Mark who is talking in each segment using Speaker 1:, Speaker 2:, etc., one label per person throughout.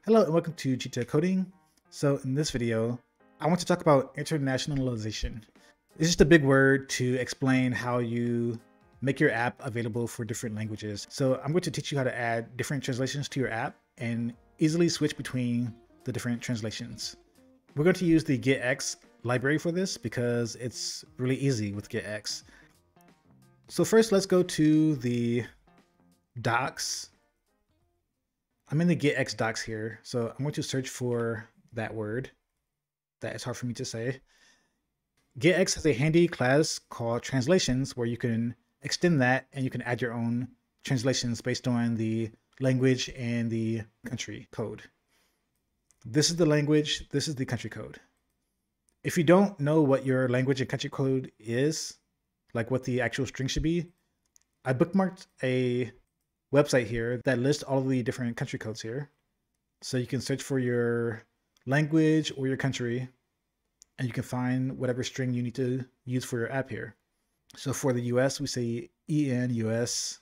Speaker 1: Hello and welcome to Cheetah Coding. So in this video, I want to talk about internationalization. It's just a big word to explain how you make your app available for different languages. So I'm going to teach you how to add different translations to your app and easily switch between the different translations. We're going to use the GetX library for this because it's really easy with GetX. So first, let's go to the docs. I'm in the GetX docs here, so I'm going to search for that word that is hard for me to say. GetX has a handy class called translations where you can extend that and you can add your own translations based on the language and the country code. This is the language, this is the country code. If you don't know what your language and country code is, like what the actual string should be, I bookmarked a website here that lists all of the different country codes here. So you can search for your language or your country and you can find whatever string you need to use for your app here. So for the US, we say EN, US,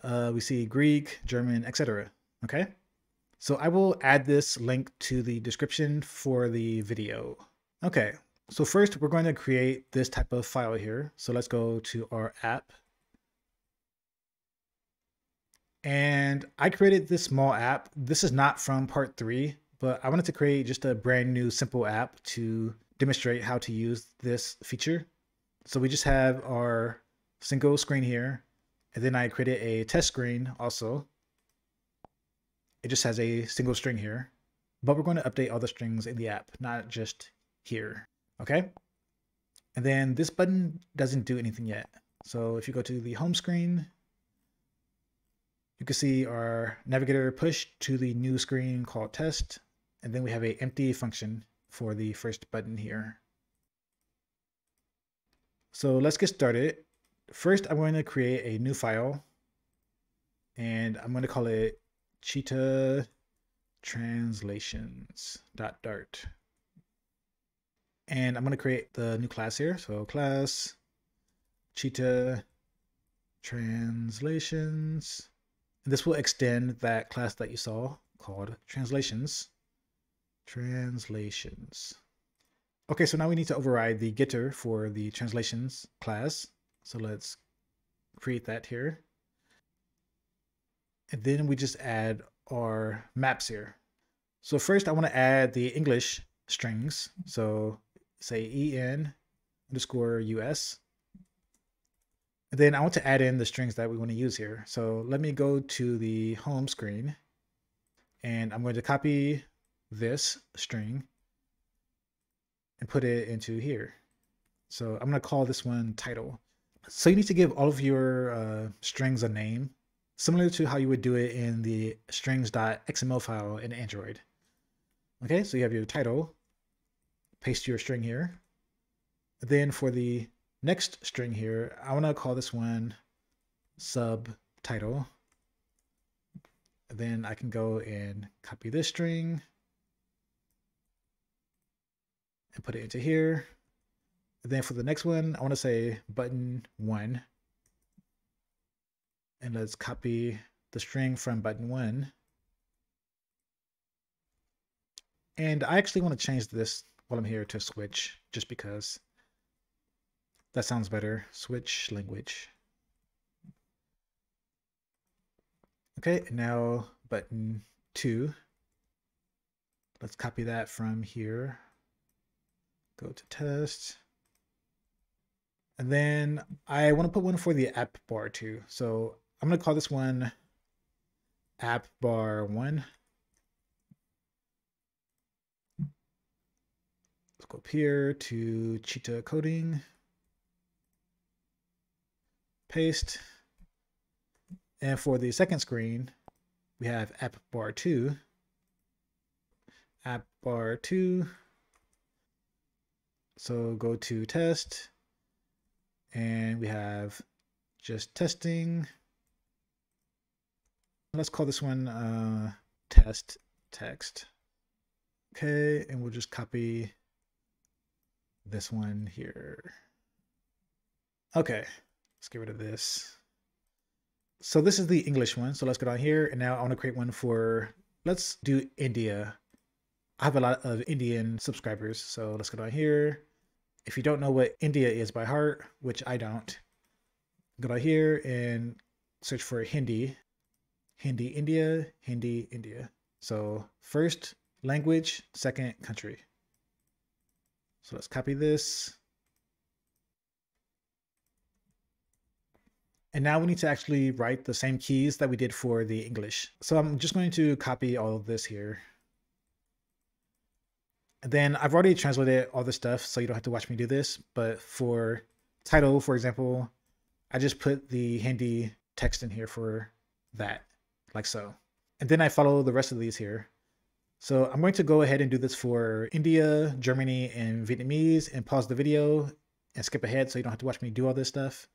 Speaker 1: we see Greek, German, etc. Okay. So I will add this link to the description for the video. Okay. So first we're going to create this type of file here. So let's go to our app. And I created this small app. This is not from part 3, but I wanted to create just a brand new simple app to demonstrate how to use this feature. So we just have our single screen here. And then I created a test screen also. It just has a single string here, but we're going to update all the strings in the app, not just here. Okay. And then this button doesn't do anything yet. So if you go to the home screen, you can see our navigator push to the new screen called test. And then we have an empty function for the first button here. So let's get started. First, I'm going to create a new file and I'm going to call it Cheetah translations.dart. And I'm going to create the new class here. So class Cheetah translations. And this will extend that class that you saw called translations. Translations. Okay, so now we need to override the getter for the translations class. So let's create that here. And then we just add our maps here. So first I want to add the English strings. So say EN_US. And then I want to add in the strings that we want to use here. So let me go to the home screen and I'm going to copy this string and put it into here. So I'm going to call this one title. So you need to give all of your strings a name, similar to how you would do it in the strings.xml file in Android. Okay, so you have your title, paste your string here. Then for the next string here, I want to call this one subtitle. Then I can go and copy this string and put it into here. And then for the next one, I want to say button 1. And let's copy the string from button 1. And I actually want to change this while I'm here to switch, just because that sounds better. Switch language. Okay, and now button 2. Let's copy that from here. Go to test. And then I want to put one for the app bar too. So I'm going to call this one app bar 1. Let's go up here to Cheetah coding. Paste. And for the second screen, we have app bar 2. App bar 2. So go to test. And we have just testing. Let's call this one test text. Okay, and we'll just copy this one here. Okay, let's get rid of this. So this is the English one. So let's go down here. And now I want to create one for let's do India. I have a lot of Indian subscribers, so let's go down here. If you don't know what India is by heart, which I don't, go down here and search for Hindi. Hindi, India, Hindi, India. So first language, second country. So let's copy this. And now we need to actually write the same keys that we did for the English. So I'm just going to copy all of this here. And then I've already translated all the stuff, so you don't have to watch me do this. But for title, for example, I just put the Hindi text in here for that, like so. And then I follow the rest of these here. So I'm going to go ahead and do this for India, Germany, and Vietnamese, and pause the video and skip ahead so you don't have to watch me do all this stuff.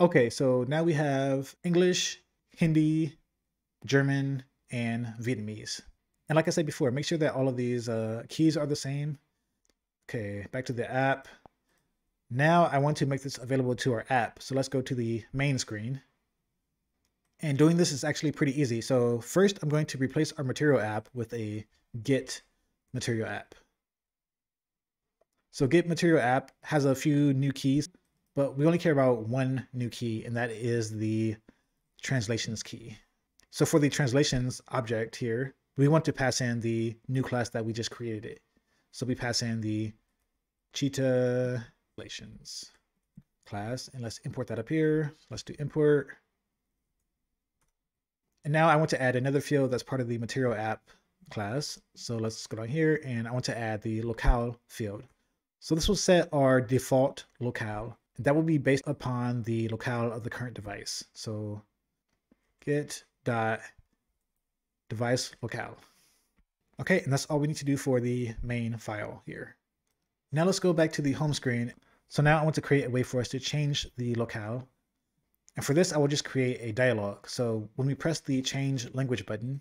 Speaker 1: Okay, so now we have English, Hindi, German, and Vietnamese. And like I said before, make sure that all of these keys are the same. Okay, back to the app. Now I want to make this available to our app. So let's go to the main screen. And doing this is actually pretty easy. So first I'm going to replace our material app with a GetMaterialApp. So GetMaterialApp has a few new keys, but we only care about one new key, and that is the translations key. So for the translations object here, we want to pass in the new class that we just created. So we pass in the cheetah translations class, and let's import that up here. Let's do import. And now I want to add another field that's part of the material app class. So let's go down here, and I want to add the locale field. So this will set our default locale. That will be based upon the locale of the current device. So get.device locale. Okay, and that's all we need to do for the main file here. Now let's go back to the home screen. So now I want to create a way for us to change the locale. And for this, I will just create a dialog. So when we press the change language button,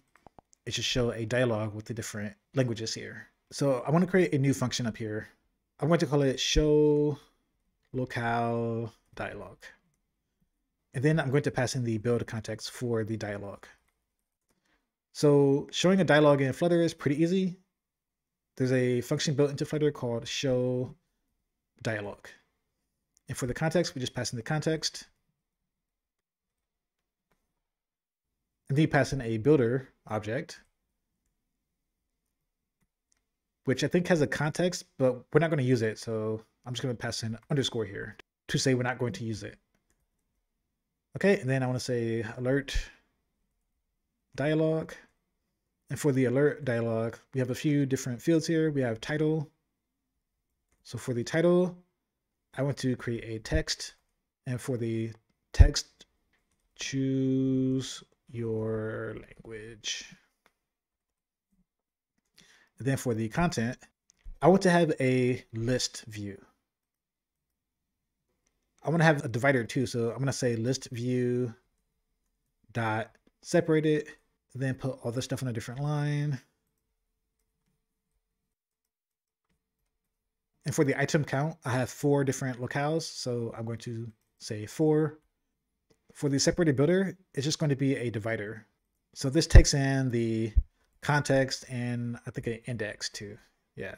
Speaker 1: it should show a dialog with the different languages here. So I want to create a new function up here. I'm going to call it show locale dialog. And then I'm going to pass in the build context for the dialog. So showing a dialog in Flutter is pretty easy. There's a function built into Flutter called show dialog. And for the context, we just pass in the context. And then you pass in a builder object, which I think has a context, but we're not going to use it. So I'm just going to pass in underscore here to say we're not going to use it. Okay, and then I want to say alert dialog. And for the alert dialog, we have a few different fields here. We have title. So for the title, I want to create a text. And for the text, choose your language. And then for the content, I want to have a list view. I want to have a divider too. So I'm going to say list view dot separate it, then put all the stuff on a different line. And for the item count, I have 4 different locales. So I'm going to say 4. For the separated builder, it's just going to be a divider. So this takes in the context and I think an index too. Yeah.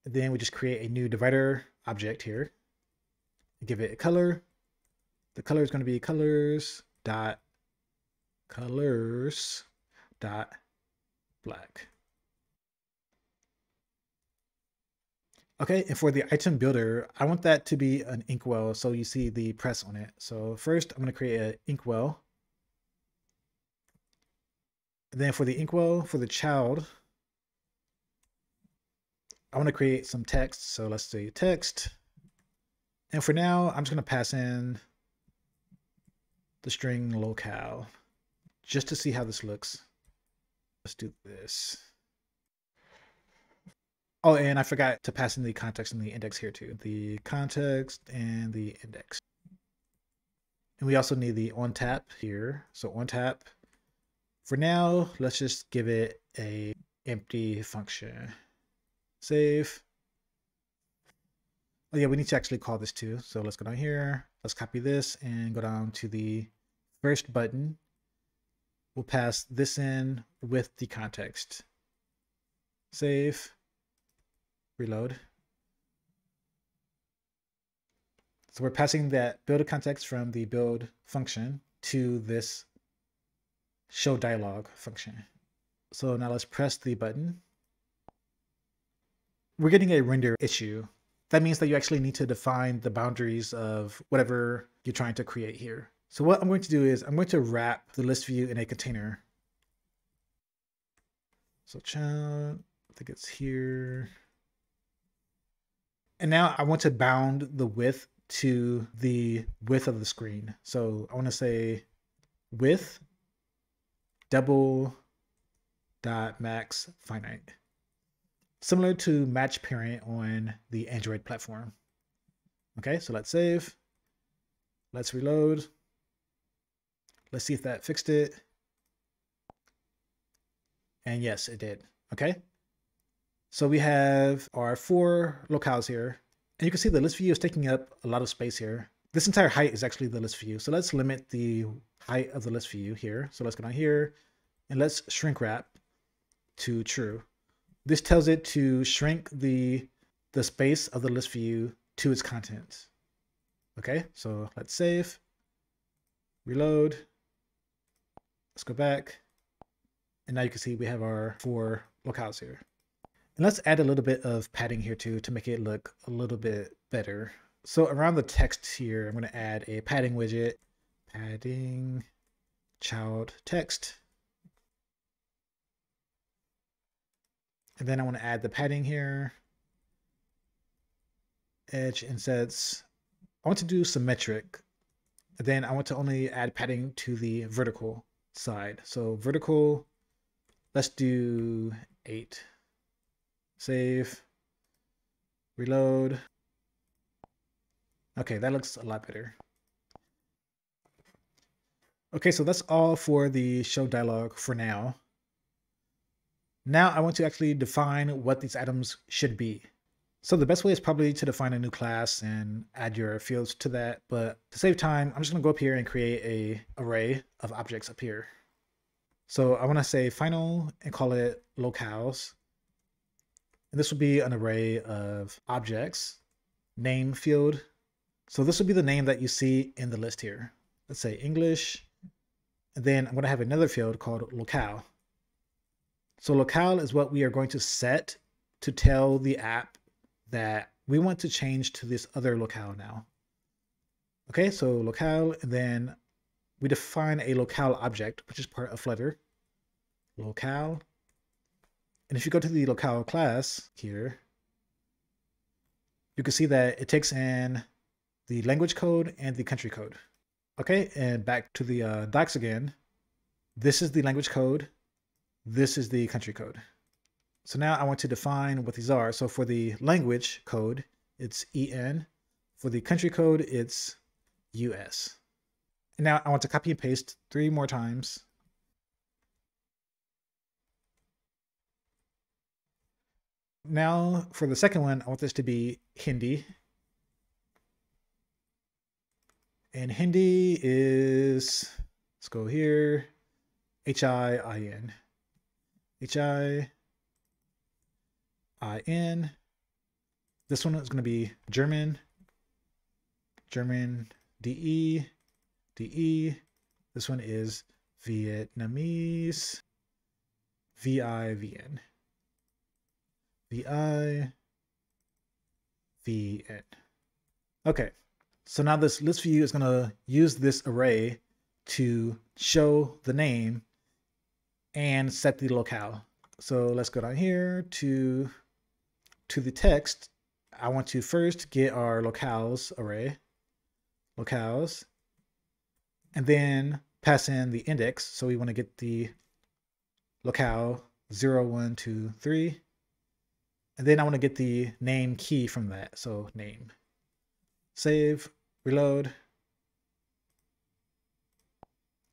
Speaker 1: And then we just create a new divider object here. Give it a color. The color is going to be colors dot black. Okay, and for the item builder, I want that to be an inkwell, so you see the press on it. So first, I'm going to create an inkwell. And then for the inkwell, for the child, I want to create some text. So let's say text. And for now, I'm just going to pass in the string locale just to see how this looks. Let's do this. Oh, and I forgot to pass in the context and the index here too. The context and the index. And we also need the on tap here. So on tap. For now, let's just give it a empty function. Save. Oh yeah, we need to actually call this too. So let's go down here. Let's copy this and go down to the first button. we'll pass this in with the context. Save, reload. So we're passing that build context from the build function to this show dialog function. So now let's press the button. We're getting a render issue. That means that you actually need to define the boundaries of whatever you're trying to create here. So what I'm going to do is I'm going to wrap the list view in a container. So child, I think it's here. And now I want to bound the width to the width of the screen. So I want to say width double dot max finite, similar to match parent on the Android platform. Okay, so let's save. Let's reload. Let's see if that fixed it. And yes, it did. Okay. So we have our 4 locales here. And you can see the list view is taking up a lot of space here. This entire height is actually the list view. So let's limit the height of the list view here. So let's go down here and let's shrink wrap to true. This tells it to shrink the space of the list view to its contents. Okay, so let's save, reload. Let's go back. And now you can see we have our 4 locales here. And let's add a little bit of padding here too to make it look a little bit better. So around the text here, I'm going to add a padding widget, padding child text. And then I want to add the padding here, edge insets. I want to do symmetric. And then I want to only add padding to the vertical side. So vertical, let's do 8. Save, reload. Okay, that looks a lot better. Okay, so that's all for the show dialog for now. Now I want to actually define what these items should be. So the best way is probably to define a new class and add your fields to that. But to save time, I'm just gonna go up here and create a array of objects up here. So I wanna say final and call it locales. And this will be an array of objects, name field. So this will be the name that you see in the list here. Let's say English. And then I'm going to have another field called locale. So locale is what we are going to set to tell the app that we want to change to this other locale now. Okay, so locale, and then we define a locale object, which is part of Flutter. Locale. And if you go to the locale class here, you can see that it takes in the language code and the country code. Okay, and back to the docs again. This is the language code. This is the country code. So now I want to define what these are. So for the language code, it's EN. For the country code, it's US. And now I want to copy and paste 3 more times. Now for the second one, I want this to be Hindi. And Hindi is, let's go here, H-I-I-N. H-I-I-N. This one is going to be German. German, D-E, D-E. This one is Vietnamese, V-I-V-N. V-I-V-N. Okay. So now this list view is going to use this array to show the name and set the locale. So let's go down here to the text. I want to first get our locales array, locales, and then pass in the index. So we want to get the locale 0, 1, 2, 3. And then I want to get the name key from that. So name. Save, reload.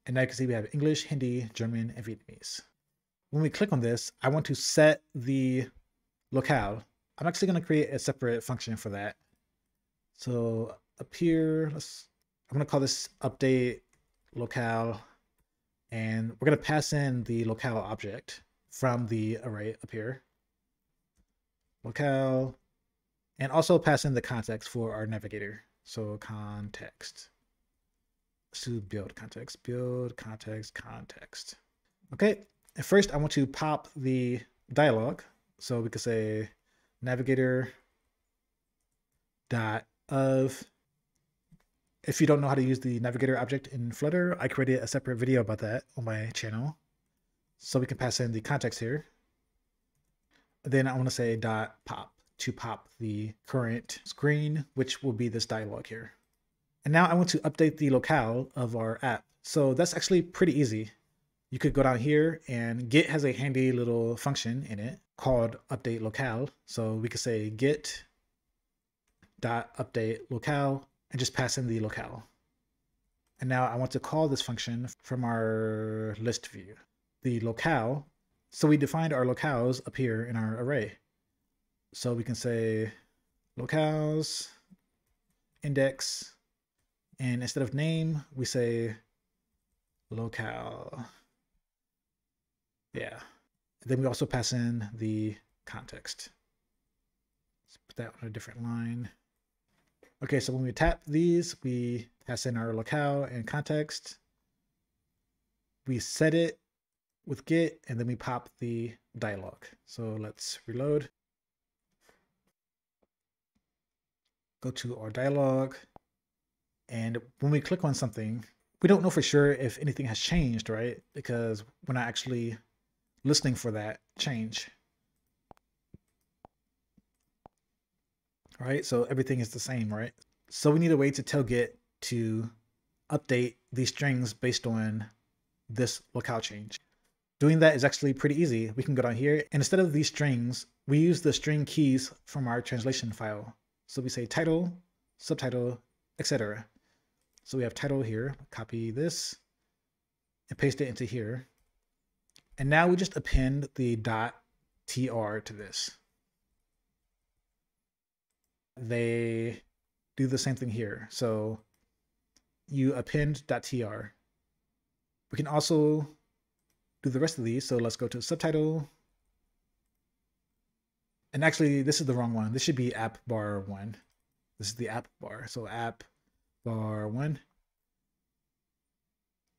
Speaker 1: And now you can see we have English, Hindi, German, and Vietnamese. When we click on this, I want to set the locale. I'm actually going to create a separate function for that. So up here, I'm going to call this update locale And we're going to pass in the locale object from the array up here. Locale, and also pass in the context for our navigator. So context. To build context, build context, context. Okay, and first I want to pop the dialog. So we could say navigator dot of. If you don't know how to use the navigator object in Flutter, I created a separate video about that on my channel. So we can pass in the context here. Then I want to say dot pop to pop the current screen, which will be this dialog here. And now I want to update the locale of our app. So that's actually pretty easy. You could go down here, and Git has a handy little function in it called update locale. So we could say git dot update locale and just pass in the locale. And now I want to call this function from our list view, the locale. So we defined our locales up here in our array. So we can say locales index, and instead of name, we say locale. Yeah. Then we also pass in the context. Let's put that on a different line. Okay, so when we tap these, we pass in our locale and context. We set it with Git, and then we pop the dialog. So let's reload. Go to our dialog. And when we click on something, we don't know for sure if anything has changed, right? Because we're not actually listening for that change. All right, so everything is the same, right? So we need a way to tell Git to update these strings based on this locale change. Doing that is actually pretty easy. We can go down here, and instead of these strings, we use the string keys from our translation file. So we say title, subtitle, etc. So we have title here, copy this and paste it into here. And now we just append the .tr to this. They do the same thing here. So you append .tr. We can also do the rest of these. So let's go to subtitle. And actually, this is the wrong one. This should be app bar 1. This is the app bar. So app bar 1.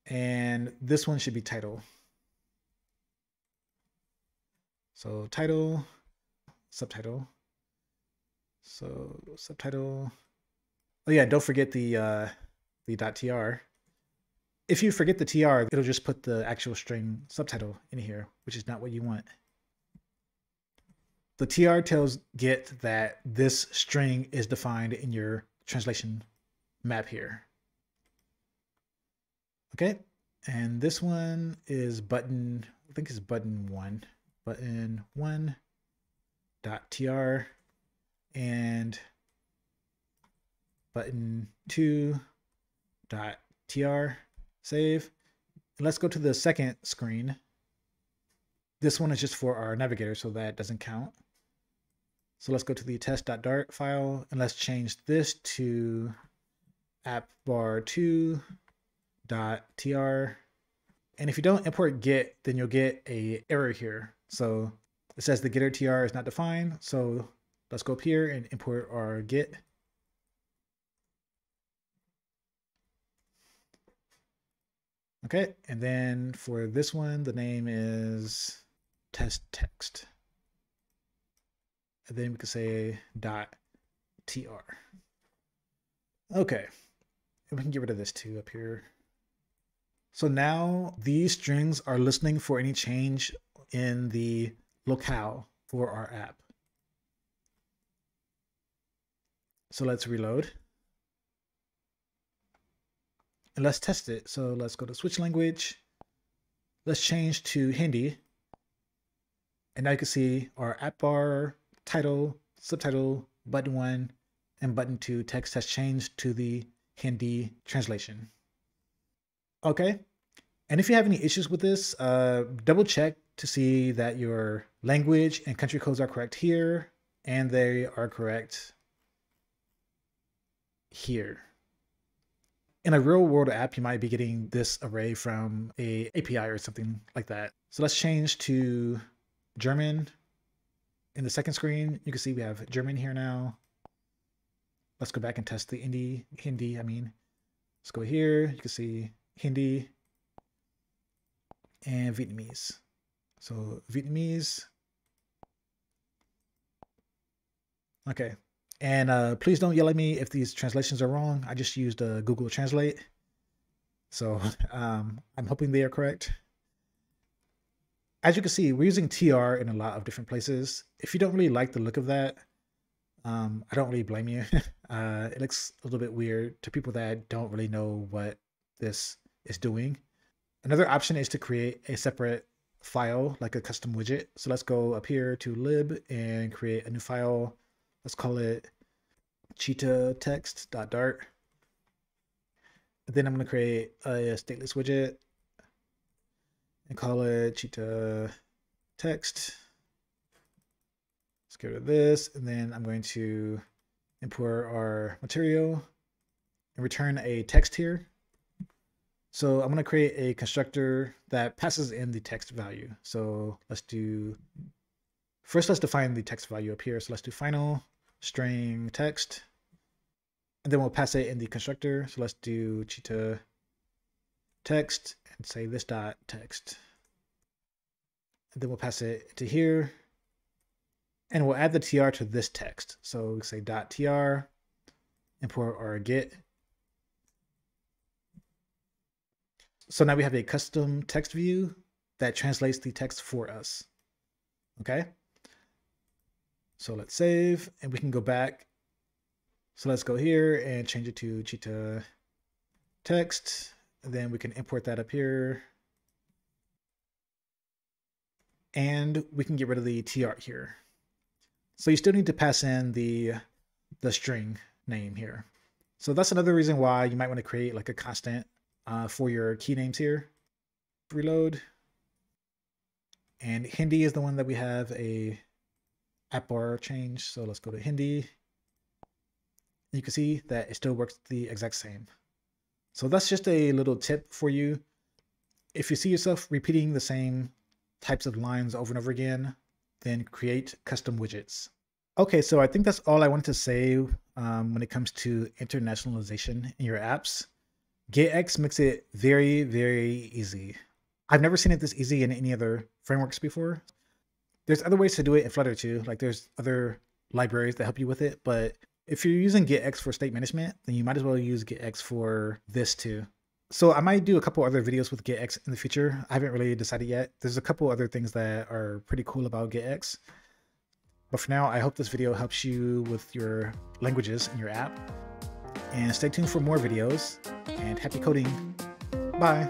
Speaker 1: And this one should be title. So title, subtitle. So subtitle. Oh yeah, don't forget the .tr. If you forget the tr, it'll just put the actual string subtitle in here, which is not what you want. The tr tells Git that this string is defined in your translation map here. Okay, and this one is button, I think it's button 1, button 1 .tr, and button 2 .tr. Save. And let's go to the second screen. This one is just for our navigator, so that doesn't count. So let's go to the test.dart file, and let's change this to appbar2.tr. And if you don't import Git, then you'll get an error here. So it says the getter tr is not defined. So let's go up here and import our Git. Okay, and then for this one, the name is test text. And then we can say .tr. Okay, and we can get rid of this too up here. So now these strings are listening for any change in the locale for our app. So let's reload. And let's test it. So let's go to switch language. Let's change to Hindi. And now you can see our app bar, title, subtitle, button 1, and button 2 text has changed to the Hindi translation. Okay. And if you have any issues with this, double check to see that your language and country codes are correct here, and they are correct here. In a real world app, you might be getting this array from a API or something like that. So let's change to German. In the second screen, you can see we have German here now. Let's go back and test the Hindi. Let's go here. You can see Hindi and Vietnamese. So Vietnamese. Okay. And please don't yell at me if these translations are wrong. I just used Google Translate. So I'm hoping they are correct. As you can see, we're using TR in a lot of different places. If you don't really like the look of that, I don't really blame you. It looks a little bit weird to people that don't really know what this is doing. Another option is to create a separate file, like a custom widget. So let's go up here to lib and create a new file. Let's call it cheetah-text.dart. Then I'm going to create a stateless widget and call it cheetah text. Let's get rid of this. And then I'm going to import our material and return a text here. So I'm going to create a constructor that passes in the text value. So let's define the text value up here. So let's do final string text, and then we'll pass it in the constructor. So let's do cheetah text and say this dot text. And then we'll pass it to here, and we'll add the tr to this text. So we say dot tr, import our get. So now we have a custom text view that translates the text for us. Okay. So let's save, and we can go back. So let's go here and change it to cheetah text. And then we can import that up here. And we can get rid of the tr here. So you still need to pass in the string name here. So that's another reason why you might want to create like a constant for your key names here. Reload. And Hindi is the one that we have a app bar change. So let's go to Hindi. You can see that it still works the exact same. So that's just a little tip for you. If you see yourself repeating the same types of lines over and over again, then create custom widgets. Okay, so I think that's all I wanted to say when it comes to internationalization in your apps. GetX makes it very, very easy. I've never seen it this easy in any other frameworks before. There's other ways to do it in Flutter too. Like there's other libraries that help you with it. But if you're using GetX for state management, then you might as well use GetX for this too. So I might do a couple other videos with GetX in the future. I haven't really decided yet. There's a couple other things that are pretty cool about GetX. But for now, I hope this video helps you with your languages in your app. And stay tuned for more videos. And happy coding. Bye.